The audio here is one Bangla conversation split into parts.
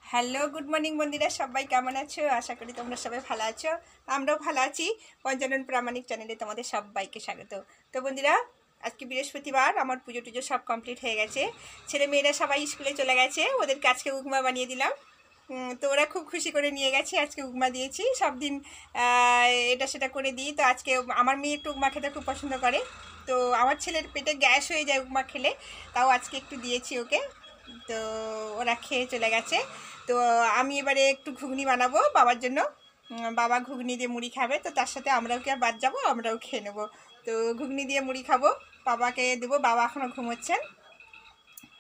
হ্যালো, গুড মর্নিং বন্ধুরা, সবাই কেমন আছো? আশা করি তোমরা সবাই ভালো আছো। আমরাও ভালো আছি। পঞ্চানন প্রামাণিক চ্যানেলে তোমাদের সবাইকে স্বাগত। তো বন্ধুরা, আজকে বৃহস্পতিবার, আমার পুজো টুজো সব কমপ্লিট হয়ে গেছে। ছেলে মেয়েরা সবাই স্কুলে চলে গেছে, ওদেরকে আজকে উপমা বানিয়ে দিলাম। তো ওরা খুব খুশি করে নিয়ে গেছে। আজকে উপমা দিয়েছি, সব দিন এটা সেটা করে দিই। তো আজকে আমার মেয়ে একটু উপমা খেতে খুব পছন্দ করে। তো আমার ছেলের পেটে গ্যাস হয়ে যায় উপমা খেলে, তাও আজকে একটু দিয়েছি ওকে। তো ওরা খেয়ে চলে গেছে। তো আমি এবারে একটু ঘুগনি বানাবো বাবার জন্য। বাবা ঘুগনি দিয়ে মুড়ি খাবে, তো তার সাথে আমরাও কি আর বাদ যাবো, আমরাও খেয়ে নেবো। তো ঘুগনি দিয়ে মুড়ি খাবো, বাবাকে দেবো, বাবা এখনও ঘুমোচ্ছেন।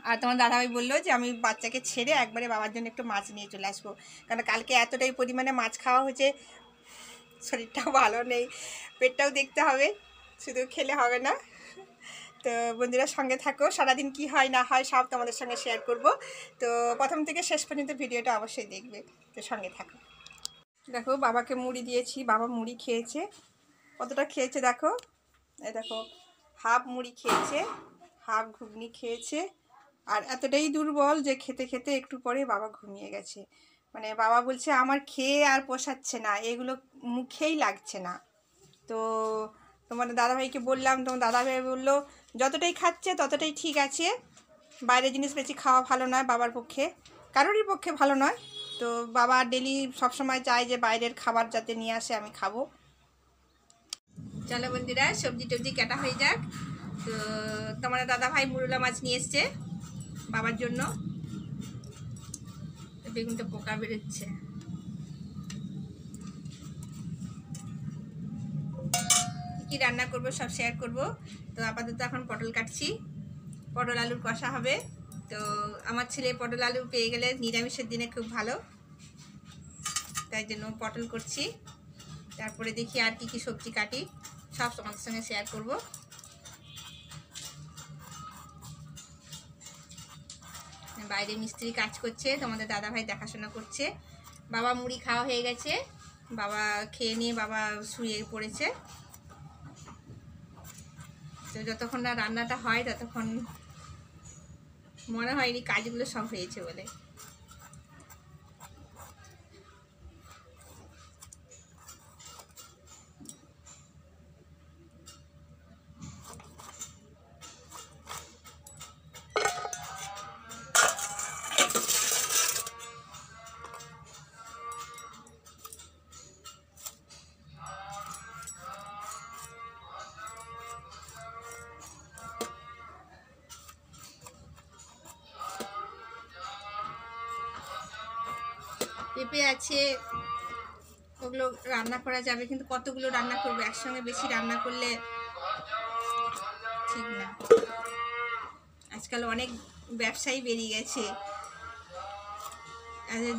আর তোমার দাদাভাই বললো যে আমি বাচ্চাকে ছেড়ে একবারে বাবার জন্য একটু মাছ নিয়ে চলে আসবো, কারণ কালকে এতটাই পরিমাণে মাছ খাওয়া হয়েছে, শরীরটাও ভালো নেই, পেটটাও দেখতে হবে, শুধু খেলে হবে না। তো বন্ধুরা সঙ্গে থাকো, সারাদিন কি হয় না হয় সব তোমাদের সঙ্গে শেয়ার করব। তো প্রথম থেকে শেষ পর্যন্ত ভিডিওটা অবশ্যই দেখবে, তো সঙ্গে থাকো। দেখো বাবাকে মুড়ি দিয়েছি, বাবা মুড়ি খেয়েছে। কতটা খেয়েছে দেখো, এই দেখো হাফ মুড়ি খেয়েছে, হাফ ঘুগনি খেয়েছে। আর এতটাই দুর্বল যে খেতে খেতে একটু পরে বাবা ঘুমিয়ে গেছে। মানে বাবা বলছে আমার খেয়ে আর পোষাচ্ছে না, এগুলো মুখেই লাগছে না। তো তোমার দাদাভাইকে বললাম, তোমার দাদাভাই বললো যতটাই খাচ্ছে ততটাই ঠিক আছে, বাইরের জিনিস বেশি খাওয়া ভালো নয় বাবার পক্ষে, কারোরই পক্ষে ভালো নয়। তো বাবা ডেলি সবসময় চায় যে বাইরের খাবার যাতে নিয়ে আসে আমি খাবো। চলো বন্ধুরা, সবজি টবজি কাটা হয়ে যাক। তো তোমার দাদাভাই মুরলা মাছ নিয়ে এসছে বাবার জন্য। বেগুনটা পোকা বেরোচ্ছে। কি রান্না করব সব শেয়ার করব। তো আপাতত এখন পটল কাটছি, পটল আলুর কষা হবে। তো আমার ছেলে পটল আলু পেয়ে গেলে নিরামিষের দিনে খুব ভালো, তাই জন্য পটল করছি। তারপরে দেখি আর কি কি সবজি কাটি, সব তোমাদের সঙ্গে শেয়ার করব। বাইরে মিস্ত্রি কাজ করছে, তোমাদের দাদাভাই দেখাশোনা করছে। বাবা মুড়ি খাওয়া হয়ে গেছে, বাবা খেয়ে নিয়ে বাবা শুয়ে পড়েছে। তো যতক্ষণ না রান্নাটা হয় ততক্ষণ মনে হয়নি কাজগুলো সব হয়েছে বলে। পেঁপে আছে, ওগুলো রান্না করা যাবে, কিন্তু কতগুলো রান্না করবো একসঙ্গে, বেশি রান্না করলে ঠিক না। আজকাল অনেক ব্যবসায়ী বেরিয়ে গেছে,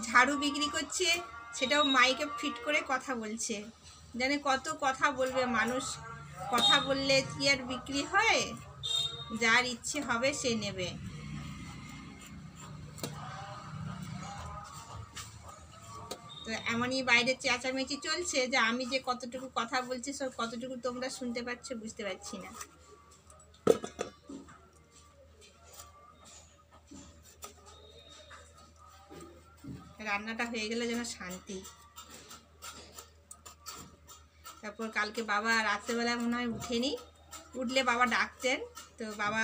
ঝাড়ু বিক্রি করছে, সেটাও মাইকে ফিট করে কথা বলছে। জানে কত কথা বলবে মানুষ, কথা বললে কি আর বিক্রি হয়? যার ইচ্ছে হবে সে নেবে। তো এমনই বাইরে চেঁচামেচি চলছে যে আমি যে কতটুকু কথা বলছি সব কতটুকু তোমরা শুনতে পাচ্ছ বুঝতে পারছি না। রান্নাটা হয়ে গেলে যেন শান্তি। তারপর কালকে বাবা রাত্রেবেলায় মনে হয় উঠেনি, উঠলে বাবা ডাকতেন, তো তো বাবা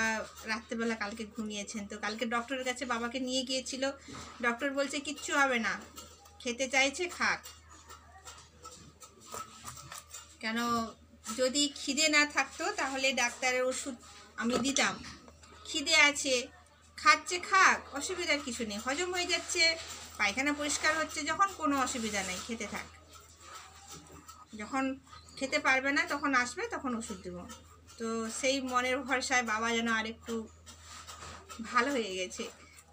রাত্রেবেলা কালকে ঘুমিয়েছেন, তো কালকে ডক্টরের কাছে বাবাকে নিয়ে গিয়েছিল। ডক্টর বলছে কিচ্ছু হবে না, খেতে চাইছে খাক। কেন, যদি খিদে না থাকতো তাহলে ডাক্তারের ওষুধ আমি দিতাম। খিদে আছে, খাচ্ছে খাক, অসুবিধার কিছু নেই, হজম হয়ে যাচ্ছে, পায়খানা পরিষ্কার হচ্ছে, যখন কোনো অসুবিধা নেই, খেতে থাক। যখন খেতে পারবে না তখন আসবে, তখন ওষুধ দেবো। তো সেই মনের ভরসায় বাবা যেন আরেকটু ভালো হয়ে গেছে।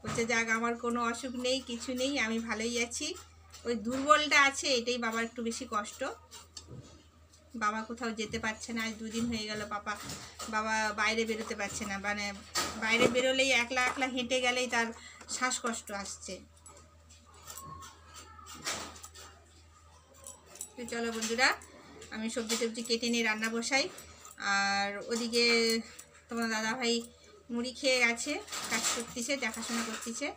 বলছে যাক, আমার কোনো অসুখ নেই, কিছু নেই, আমি ভালোই আছি। ওই দুর্বলটা আছে, এটাই বাবার একটু বেশি কষ্ট। বাবা কোথাও যেতে পারছে না, আজ 2 দিন হয়ে গেল বাবা বাইরে বেরোতে পারছে না। মানে বাইরে বেরোলেই একলা একলা হেঁটে গেলেই তার শ্বাসকষ্ট আসছে। তো চলো বন্ধুরা, আমি সবজি টবজি কেটে নিয়ে রান্না বসাই। আর ওদিকে তোমার দাদাভাই মুড়ি খেয়ে গেছে, কাজ করতেছে, দেখাশোনা করতেছে।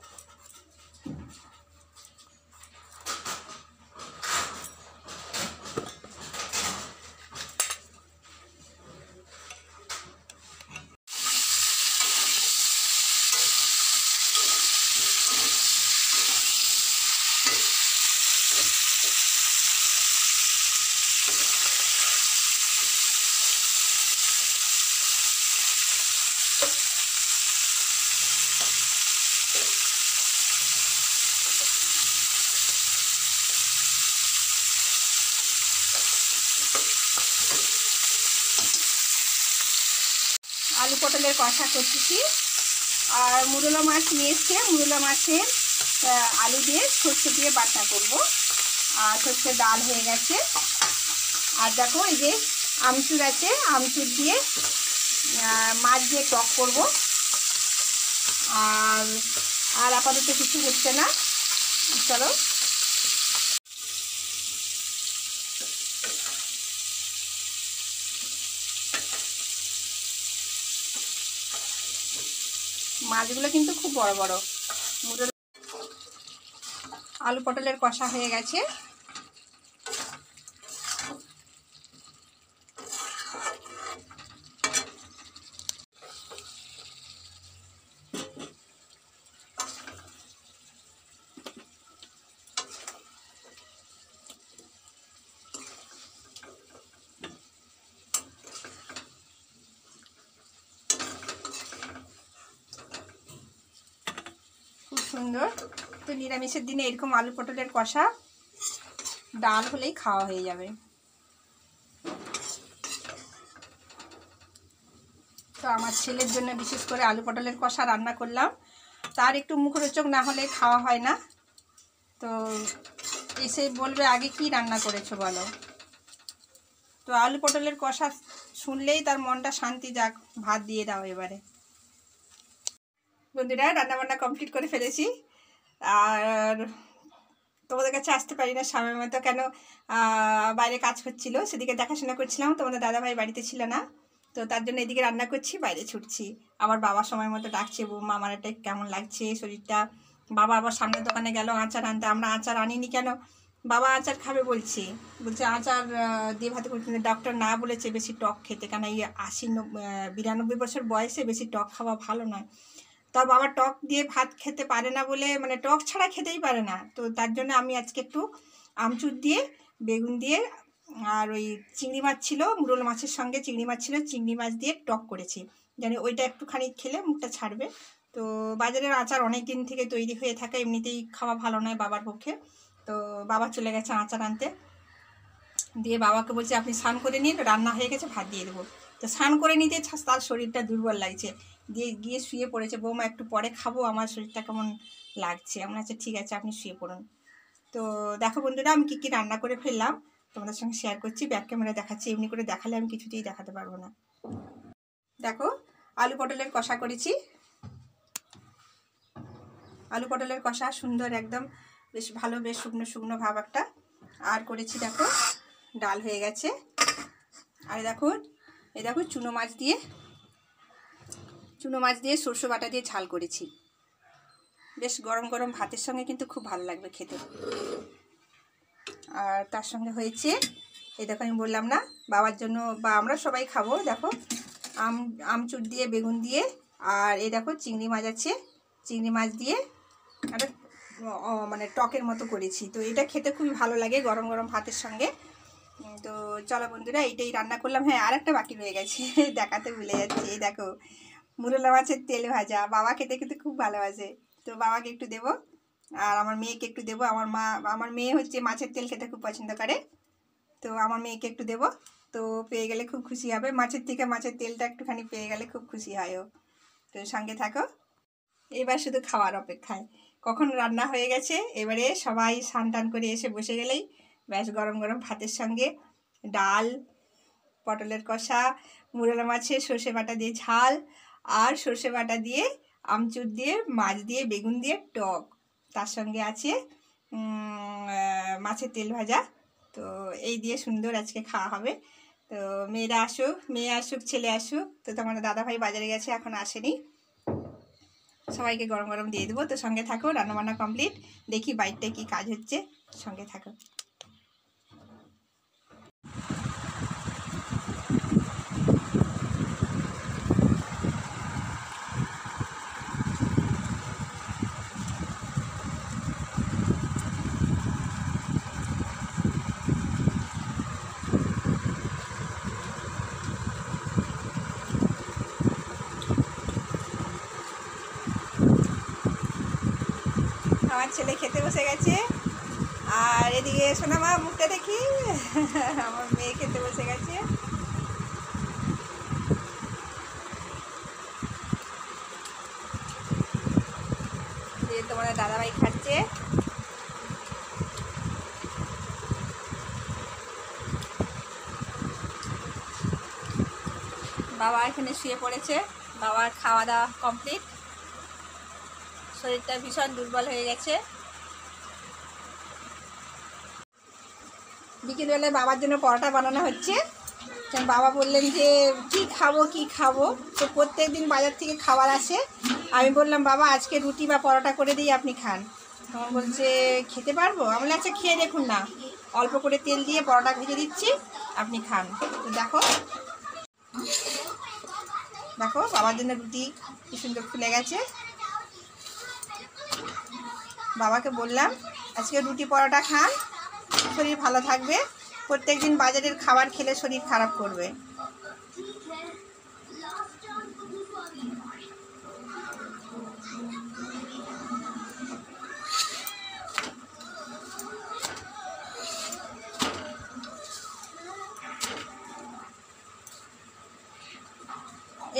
আলু পটলের কষা করতেছি। আর মুরলা মাছ নিয়ে এসছে, মুরলা মাছের আলু দিয়ে সর্ষে দিয়ে বাটা করব। আর সর্ষে ডাল হয়ে গেছে। আর দেখো এই যে আমচুর আছে, আমচুর দিয়ে মাছ দিয়ে টক করব। আর আপাতত কিছু হচ্ছে না। চলো, মাছগুলো কিন্তু খুব বড় বড়। আলু পটলের কষা হয়ে গেছে। খুব সুন্দর। তো নিরামিষের দিনে এরকম আলু পটলের কষা ডাল হলেই খাওয়া হয়ে যাবে। তো আমার ছেলের জন্য বিশেষ করে আলু পটলের কষা রান্না করলাম। তার একটু মুখরোচক না হলে খাওয়া হয় না। তো এসে বলবে আগে কি রান্না করেছো বলো। তো আলু পটলের কষা শুনলেই তার মনটা শান্তি, যাক ভাত দিয়ে দাও এবারে। বন্ধুরা, রান্নাবান্না কমপ্লিট করে ফেলেছি। আর তোমাদের কাছে আসতে পারি না সময় মতো, কেন বাইরে কাজ হচ্ছিল, সেদিকে দেখাশোনা করছিলাম। তোমাদের দাদাভাই বাড়িতে ছিল না, তো তার জন্য এদিকে রান্না করছি, বাইরে ছুটছি। আবার বাবা সময় মতো ডাকছে, বৌমা আমার একটা কেমন লাগছে শরীরটা। বাবা আবার সামনের দোকানে গেল আচার আনতে। আমরা আচার আনিনি, কেন বাবা আচার খাবে বলছে আচার দিয়ে ভাতে করতে। ডক্টর না বলেছে বেশি টক খেতে, কেন এই 92 বছর বয়সে বেশি টক খাওয়া ভালো নয়। তা বাবা টক দিয়ে ভাত খেতে পারে না বলে, মানে টক ছাড়া খেতেই পারে না। তো তার জন্য আমি আজকে একটু আমচুর দিয়ে, বেগুন দিয়ে, আর ওই চিংড়ি মাছ ছিল, মুরল মাছের সঙ্গে চিংড়ি মাছ ছিল, চিংড়ি মাছ দিয়ে টক করেছি। জানি ওইটা একটুখানি খেলে মুখটা ছাড়বে। তো বাজারের আচার অনেক দিন থেকে তৈরি হয়ে থাকে, এমনিতেই খাওয়া ভালো নয় বাবার পক্ষে। তো বাবা চলে গেছে আচার আনতে। দিয়ে বাবাকে বলছি আপনি স্নান করে নিন, রান্না হয়ে গেছে, ভাত দিয়ে দেবো। তো স্নান করে নিতে তার শরীরটা দুর্বল লাগছে, দিয়ে গিয়ে শুয়ে পড়েছে। বৌমা একটু পরে খাবো, আমার শরীরটা কেমন লাগছে। আমার আছে, ঠিক আছে আপনি শুয়ে পড়ুন। তো দেখো বন্ধুরা, আমি কী রান্না করে ফেললাম তোমাদের সঙ্গে শেয়ার করছি। ব্যাক ক্যামেরা দেখাচ্ছি, এমনি করে দেখালে আমি কিছুতেই দেখাতে পারবো না। দেখো, আলু পটলের কষা করেছি। আলু পটলের কষা সুন্দর একদম, বেশ ভালো, বেশ শুকনো শুকনো ভাব একটা। আর করেছি দেখো, ডাল হয়ে গেছে। আর দেখো, এই দেখো চুনো মাছ দিয়ে সরষে বাটা দিয়ে ঝাল করেছি। বেশ গরম গরম ভাতের সঙ্গে কিন্তু খুব ভালো লাগবে খেতে। আর তার সঙ্গে হয়েছে, এই দেখো আমি বললাম না বাবার জন্য, বা আমরা সবাই খাবো, দেখো আমচুর দিয়ে বেগুন দিয়ে, আর এই দেখো চিংড়ি মাছ আছে, চিংড়ি মাছ দিয়ে একটা মানে টকের মতো করেছি। তো এটা খেতে খুবই ভালো লাগে গরম গরম ভাতের সঙ্গে। তো চলো বন্ধুরা, এইটাই রান্না করলাম। হ্যাঁ, আর একটা বাকি রয়ে গেছে দেখাতে ভুলে যাচ্ছি। এই দেখো মুরলা মাছের তেল ভাজা, বাবা খেতে খেতে খুব ভালোবাসে, তো বাবাকে একটু দেবো আর আমার মেয়েকে একটু দেবো। আমার মেয়ে হচ্ছে মাছের তেল খেতে খুব পছন্দ করে, তো আমার মেয়েকে একটু দেবো। তো পেয়ে গেলে খুব খুশি হবে, মাছের থেকে মাছের তেলটা একটুখানি পেয়ে গেলে খুব খুশি হয় ও। তো সঙ্গে থাকো, এবার শুধু খাওয়ার অপেক্ষায়। কখন রান্না হয়ে গেছে, এবারে সবাই স্নান টান করে এসে বসে গেলেই ব্যাস গরম গরম ভাতের সঙ্গে ডাল, পটলের কষা, মুরলা মাছের সর্ষে বাটা দিয়ে ঝাল, আর সর্ষে বাটা দিয়ে আমচুর দিয়ে মাছ দিয়ে বেগুন দিয়ে টক, তার সঙ্গে আছে মাছের তেল ভাজা। তো এই দিয়ে সুন্দর আজকে খাওয়া হবে। তো মেয়েরা আসুক, মেয়ে আসুক ছেলে আসুক, তো তোমার দাদাভাই বাজারে গেছে এখন আসেনি, সবাইকে গরম গরম দিয়ে দেবো। তো সঙ্গে থাকো, রান্নাবান্না কমপ্লিট, দেখি বাইরটায় কি কাজ হচ্ছে, সঙ্গে থাকো। আমার ছেলে খেতে বসে গেছে, আর এদিকে সোনা মা মুখটা দেখি আমার মেয়ে খেতে বসে গেছে। তোমার দাদাভাই খাচ্ছে, বাবা এখানে শুয়ে পড়েছে, বাবার খাওয়া দাওয়া কমপ্লিট, শরীরটা ভীষণ দুর্বল হয়ে গেছে। বিকেলবেলায় বাবার জন্য পরোটা বানানো হচ্ছে। বাবা বললেন যে কি খাবো, তো প্রত্যেক দিন বাজার থেকে খাবার আসে, আমি বললাম বাবা আজকে রুটি বা পরোটা করে দিই, আপনি খান। তখন বলছে খেতে পারবো, আমি বললাম আচ্ছা খেয়ে দেখুন না, অল্প করে তেল দিয়ে পরোটা ভেজে দিচ্ছি, আপনি খান। তো দেখো দেখো বাবার জন্য রুটি কি সুন্দর ফুলে গেছে। বাবাকে বললাম আজকে রুটি পরোটা খান, শরীর ভালো থাকবে, প্রত্যেক দিন বাজারের খাবার খেলে শরীর খারাপ করবে।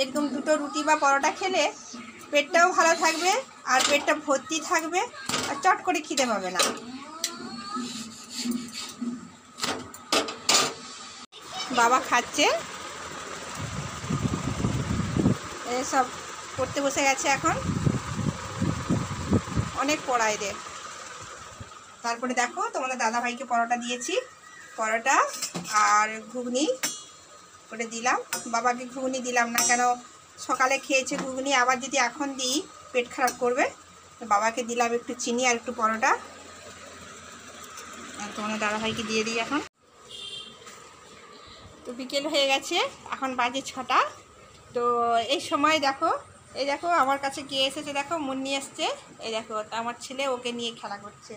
এরকম দুটো রুটি বা পরোটা খেলে পেটটাও ভালো থাকবে, আর পেটটা ভর্তি থাকবে, আর চট করে খিদে পাবে না। বাবা খাচ্ছে, এসব পড়তে বসে গেছে এখন, অনেক পড়া এদের। তারপরে দেখো তোমাদের দাদাভাইকে পরোটা দিয়েছি, পরোটা আর ঘুগনি করে দিলাম। বাবাকে ঘুগনি দিলাম না, কেন সকালে খেয়েছে ঘুগনি, আবার যদি এখন দিই পেট খারাপ করবে। তো বাবাকে দিলাম একটু চিনি আর একটু পরোটা, আর তোমাদের দাদাভাইকে দিয়ে দিই এখন। তো বিকেল হয়ে গেছে, এখন বাজে 6টা। তো এই সময় দেখো, এই দেখো আমার কাছে কে এসেছে, দেখো মুন্নি এসছে, এই দেখো আমার ছেলে ওকে নিয়ে খেলা করছে,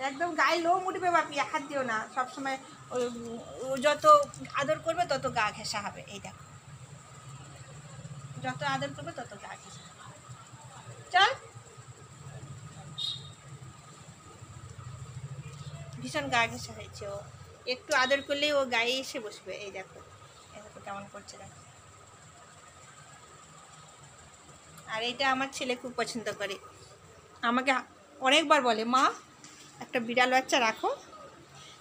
একদম গায়ে লোম উঠবে বাপি, হাত দিও না, সবসময় ও যত আদর করবে তত গা ঘেঁষা হবে। এই দেখো যত আদর করবে তত গা ঘেঁষা হবে। চল, ভীষণ গা ঘেঁষা হয়েছে, ও একটু আদর করলেই ও গায়ে এসে বসবে। এই দেখো, এই দেখো কেমন করছে দেখো। আর এটা আমার ছেলে খুব পছন্দ করে, আমাকে অনেকবার বলে মা একটা বিড়াল বাচ্চা রাখো,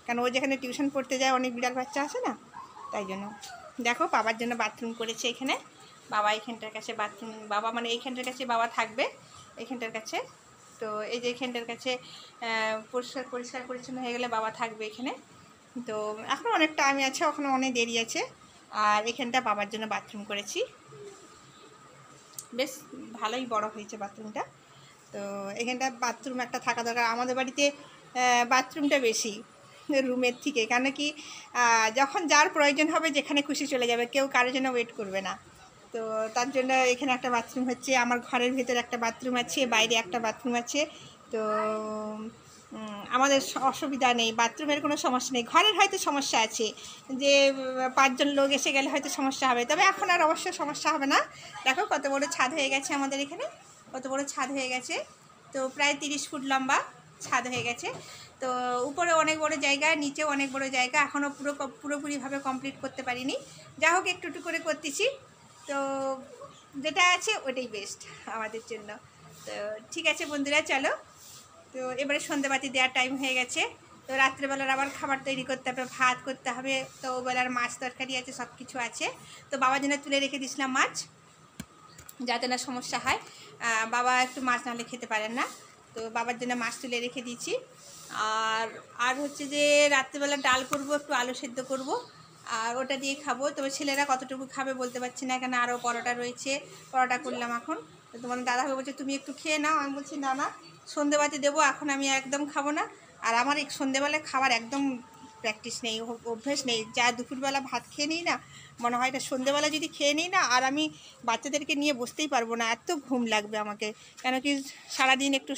কেন ও যেখানে টিউশন পড়তে যায় অনেক বিড়াল বাচ্চা আসে না, তাই জন্য। দেখো বাবার জন্য বাথরুম করেছে এখানে, বাবা এইখানটার কাছে বাথরুম, বাবা মানে এইখানটার কাছে বাবা থাকবে, এইখানটার কাছে। তো এই যে এখানটার কাছে পরিষ্কার পরিচ্ছন্ন হয়ে গেলে বাবা থাকবে এখানে। তো এখন অনেক টাইম আছে, ওখানে অনেক দেরি আছে। আর এখানটা বাবার জন্য বাথরুম করেছি, বেশ ভালোই বড় হয়েছে বাথরুমটা। তো এখানটা বাথরুম একটা থাকা দরকার, আমাদের বাড়িতে বাথরুমটা বেশি রুমের থেকে, কেন কি যখন যার প্রয়োজন হবে যেখানে খুশি চলে যাবে, কেউ কারোর জন্য ওয়েট করবে না। তো তার জন্য এখানে একটা বাথরুম হচ্ছে, আমার ঘরের ভেতরে একটা বাথরুম আছে, বাইরে একটা বাথরুম আছে। তো আমাদের অসুবিধা নেই, বাথরুমের কোনো সমস্যা নেই। ঘরের হয়তো সমস্যা আছে যে 5 জন লোক এসে গেলে হয়তো সমস্যা হবে, তবে এখন আর অবশ্য সমস্যা হবে না। দেখো কত বড় ছাদ হয়ে গেছে আমাদের এখানে, কত বড় ছাদ হয়ে গেছে। তো প্রায় 30 ফুট লম্বা ছাদ হয়ে গেছে। তো উপরে অনেক বড় জায়গা, নিচেও অনেক বড় জায়গা, এখনও পুরোপুরিভাবে কমপ্লিট করতে পারিনি। যা হোক একটু একটু করে করতেছি। তো যেটা আছে ওটাই বেস্ট আমাদের জন্য। তো ঠিক আছে বন্ধুরা, চলো। তো এবারে সন্ধ্যাবাতি দেওয়ার টাইম হয়ে গেছে। তো রাত্রেবেলার আবার খাবার তৈরি করতে হবে, ভাত করতে হবে। তো ওবেলার মাছ তরকারি আছে, সব কিছু আছে। তো বাবার জন্য তুলে রেখে দিয়েছিলাম মাছ, যাতে না সমস্যা হয়। বাবা একটু মাছ নাহলে খেতে পারেন না, তো বাবার জন্য মাছ তুলে রেখে দিয়েছি। আর হচ্ছে যে রাত্রেবেলা ডাল করব, একটু আলু সেদ্ধ করব, আর ওটা দিয়ে খাবো। তবে ছেলেরা কতটুকু খাবে বলতে পারছি না, এখানে আরও পরোটা রয়েছে, পরোটা করলাম এখন। তো তোমার দাদা ভাই বলছে তুমি একটু খেয়ে নাও, আমি বলছি না না, সন্ধেবাতি দেবো, এখন আমি একদম খাবো না। আর আমার এই সন্ধেবেলায় খাবার একদম প্র্যাকটিস নেই, অভ্যেস নেই। যা দুপুরবেলা ভাত খেয়ে নিই না, মনে হয় এটা সন্ধেবেলা যদি খেয়ে নিই না, আর আমি বাচ্চাদেরকে নিয়ে বসতেই পারবো না, এত ঘুম লাগবে আমাকে। কেন কি সারাদিন একটু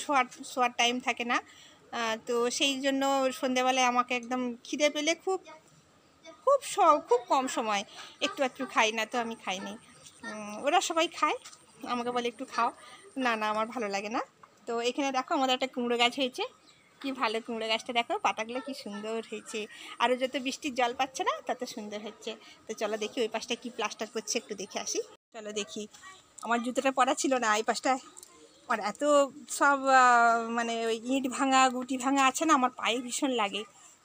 শোয়ার টাইম থাকে না। তো সেই জন্য সন্ধেবেলায় আমাকে একদম খিদে পেলে খুব খুব খুব কম সময় একটু একটু খাই, না তো আমি খাইনি। ওরা সবাই খায়, আমাকে বলে একটু খাও, না না আমার ভালো লাগে না। তো এখানে দেখো আমাদের একটা কুমড়ো গাছ হয়েছে, কি ভালো কুমড়ো গাছটা দেখো, পাতাগুলো কি সুন্দর হয়েছে। আরও যত বৃষ্টির জল পাচ্ছে না তত সুন্দর হচ্ছে। তো চলো দেখি ওই পাশটা কি প্লাস্টার করছে, একটু দেখে আসি। চলো দেখি। আমার জুতোটা পরা ছিল না, এই পাশটা আমার এত সব মানে ওই ইট ভাঙা গুটি ভাঙা আছে না, আমার পায়ে ভীষণ লাগে।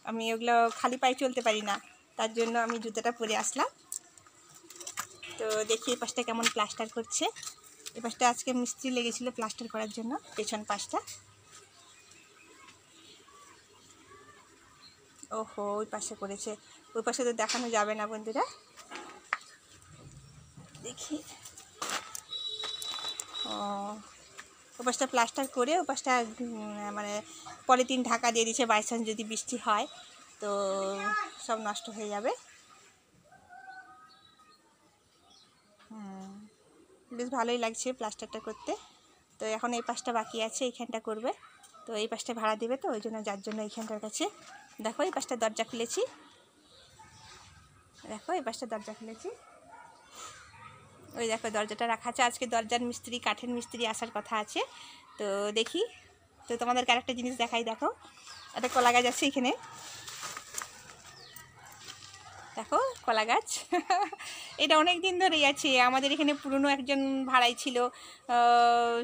আমি ওগুলো খালি পায়ে চলতে পারি না, তার জন্য আমি জুতোটা পরে আসলাম। তো দেখি এই পাশটা কেমন প্লাস্টার করছে। এই পাশটা আজকে মিস্ত্রি লেগেছিলো প্লাস্টার করার জন্য, পেছন পাশটা। ওহো ওই পাশে করেছে, ওই পাশে তো দেখানো যাবে না বন্ধুরা। দেখি, ও ওই পাশটা প্লাস্টার করে ওই পাশটা মানে পলিথিন ঢাকা দিয়ে দিয়েছে, বাই চান্স যদি বৃষ্টি হয় তো সব নষ্ট হয়ে যাবে। বেশ ভালোই লাগছে প্লাস্টারটা করতে। তো এখন এই পাশটা বাকি আছে, এইখানটা করবে। তো এই পাশটা ভাড়া দেবে, তো ওই জন্য যার জন্য এইখানটার কাছে দেখো এই পাশটা দরজা খুলেছি, দেখো এই পাশটা দরজা খুলেছি, ওই দেখো দরজাটা রাখা আছে। আজকে দরজার মিস্ত্রি, কাঠের মিস্ত্রি আসার কথা আছে, তো দেখি। তো তোমাদেরকে আরেকটা জিনিস দেখাই, দেখো একটা কলা গাছ আছে এখানে, দেখো কলা গাছ। এটা অনেক দিন ধরেই আছে আমাদের এখানে, পুরনো একজন ভাড়াই ছিল,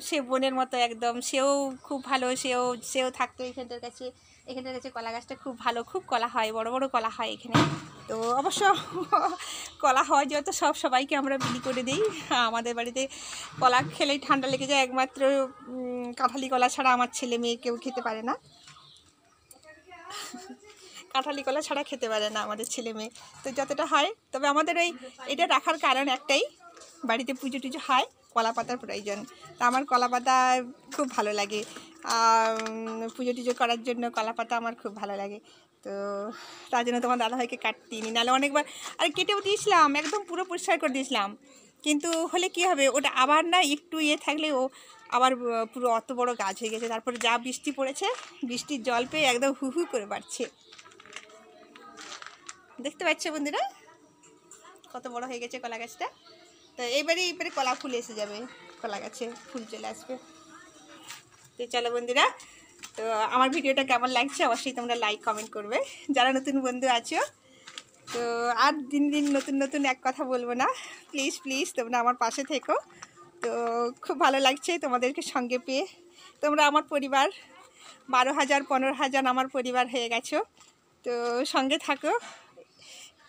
সে বোনের মতো একদম, সেও খুব ভালো, সেও থাকতো এখানটার কাছে। এখানটার কাছে কলা গাছটা খুব ভালো, খুব কলা হয়, বড় বড় কলা হয় এখানে। তো অবশ্য কলা হয় যত সবাইকে আমরা বিলি করে দিই। আমাদের বাড়িতে কলা খেলেই ঠান্ডা লেগে যায়, একমাত্র কাঁঠালি কলা ছাড়া আমার ছেলে মেয়ে কেউ খেতে পারে না, কাঁঠালি কলা ছাড়া খেতে পারে না আমাদের ছেলে মেয়ে। তো যতটা হয়, তবে আমাদের এটা রাখার কারণ একটাই, বাড়িতে পুজো টুজো হয়, কলা পাতার প্রয়োজন। তা আমার কলা পাতা খুব ভালো লাগে, পুজো টুজো করার জন্য কলা পাতা আমার খুব ভালো লাগে। তো তার জন্য তোমার দাদাভাইকে কাটতে নি, নাহলে অনেকবার আর কেটেও দিয়েছিলাম, একদম পুরো পরিষ্কার করে দিয়েছিলাম। কিন্তু হলে কি হবে, ওটা আবার না একটু থাকলে ও আবার পুরো অত বড় গাছ হয়ে গেছে। তারপরে যা বৃষ্টি পড়েছে, বৃষ্টির জল পেয়ে একদম হু হু করে বাড়ছে। দেখতে পাচ্ছ বন্ধুরা কত বড় হয়ে গেছে কলা গাছটা। তো এইবারে কলা ফুল এসে যাবে, কলা গাছে ফুল চলে আসবে। তো চলো বন্ধুরা, তো আমার ভিডিওটা কেমন লাগছে অবশ্যই তোমরা লাইক কমেন্ট করবে, যারা নতুন বন্ধু আছো। তো আর দিন দিন নতুন নতুন এক কথা বলবো না, প্লিজ প্লিজ তোমরা আমার পাশে থেকো। তো খুব ভালো লাগছে তোমাদেরকে সঙ্গে পেয়ে, তোমরা আমার পরিবার, 12,000 15,000 আমার পরিবার হয়ে গেছো। তো সঙ্গে থাকো,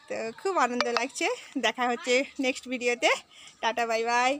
তো খুব আনন্দ লাগছে। দেখা হচ্ছে নেক্সট ভিডিওতে। Tata bye bye.